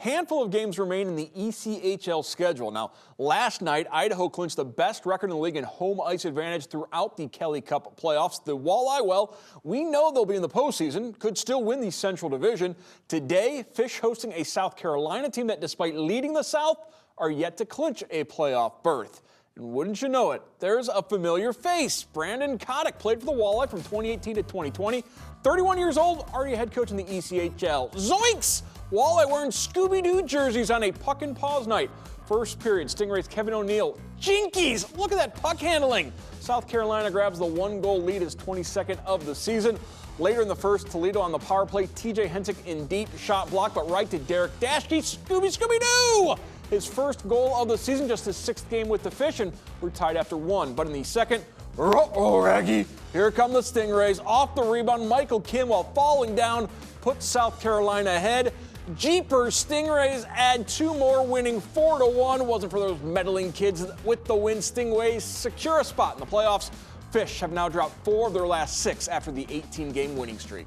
handful of games remain in the ECHL schedule. Now, last night, Idaho clinched the best record in the league in home ice advantage throughout the Kelly Cup playoffs. The Walleye, well, we know they'll be in the postseason, could still win the Central Division. Today, Fish hosting a South Carolina team that, despite leading the South, are yet to clinch a playoff berth. And wouldn't you know it, there's a familiar face. Brandon Kotick played for the Walleye from 2018 to 2020. 31 years old, already a head coach in the ECHL. Zoinks! Walleye wearing Scooby-Doo jerseys on a puck and pause night. First period, Stingrays Kevin O'Neill. Jinkies! Look at that puck handling. South Carolina grabs the 1-goal lead, his 22nd of the season. Later in the first, Toledo on the power play. TJ Hensick in deep, shot block, but right to Derek Dashke. Scooby-Doo! His first goal of the season, just his 6th game with the Fish, and we're tied after 1. But in the second, Raggy, here come the Stingrays. Off the rebound, Michael Kim, while falling down, puts South Carolina ahead. Jeepers, Stingrays add 2 more, winning 4-1. Wasn't for those meddling kids with the win. Stingrays secure a spot in the playoffs. Fish have now dropped 4 of their last 6 after the 18-game winning streak.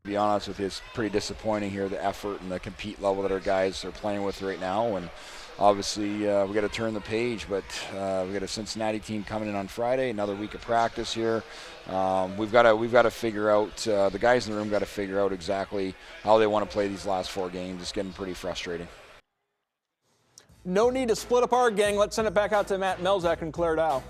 To be honest with you, it's pretty disappointing here, the effort and the compete level that our guys are playing with right now. And obviously, we got to turn the page, but we got a Cincinnati team coming in on Friday, another week of practice here. We've got to figure out, the guys in the room got to figure out exactly how they want to play these last 4 games. It's getting pretty frustrating. No need to split up our gang. Let's send it back out to Matt Melzak and Claire Dow.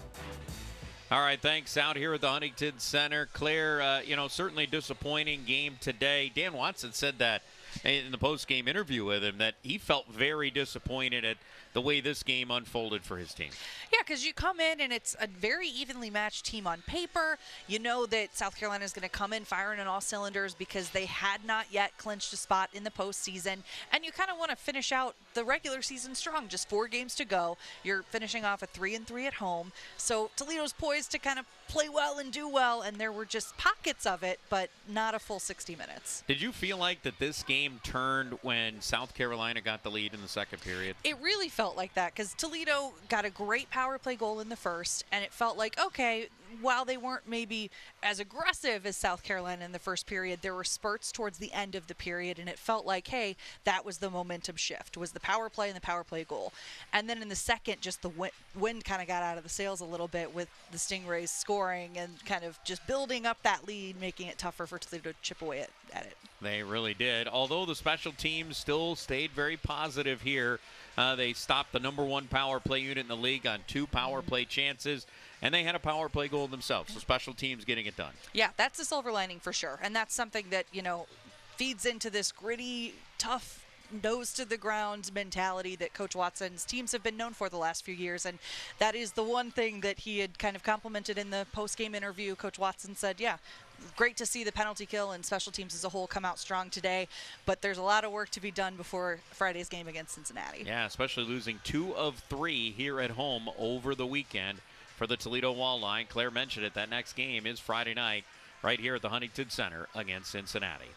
All right, thanks. Out here at the Huntington Center. Claire, certainly disappointing game today. Dan Watson said that in the post-game interview with him, that he felt very disappointed at the way this game unfolded for his team. Yeah, because you come in and it's a very evenly matched team on paper. You know that South Carolina is going to come in firing on all cylinders because they had not yet clinched a spot in the postseason. And you kind of want to finish out the regular season strong. Just 4 games to go. You're finishing off a 3-3 at home. So Toledo's poised to kind of play well and do well, and there were just pockets of it, but not a full 60 minutes. Did you feel like that this game turned when South Carolina got the lead in the second period? It really felt like that because Toledo got a great power play goal in the first, and it felt like, okay, while they weren't maybe as aggressive as South Carolina in the first period, there were spurts towards the end of the period, and it felt like, hey, that was the momentum shift, was the power play and the power play goal. And then in the second, just the wind kind of got out of the sails a little bit with the Stingrays scoring and kind of just building up that lead, making it tougher for Toledo to chip away at it. They really did. Although the special teams still stayed very positive here. They stopped the #1 power play unit in the league on 2 power play chances, and they had a power play goal themselves. So special teams getting it done. Yeah, that's the silver lining for sure. And that's something that, feeds into this gritty, tough, nose to the ground mentality that Coach Watson's teams have been known for the last few years. And that is the one thing that he had kind of complimented in the post-game interview. Coach Watson said, yeah, great to see the penalty kill and special teams as a whole come out strong today, but there's a lot of work to be done before Friday's game against Cincinnati. Yeah, especially losing 2 of 3 here at home over the weekend for the Toledo Walleye. Claire mentioned it, that next game is Friday night right here at the Huntington Center against Cincinnati.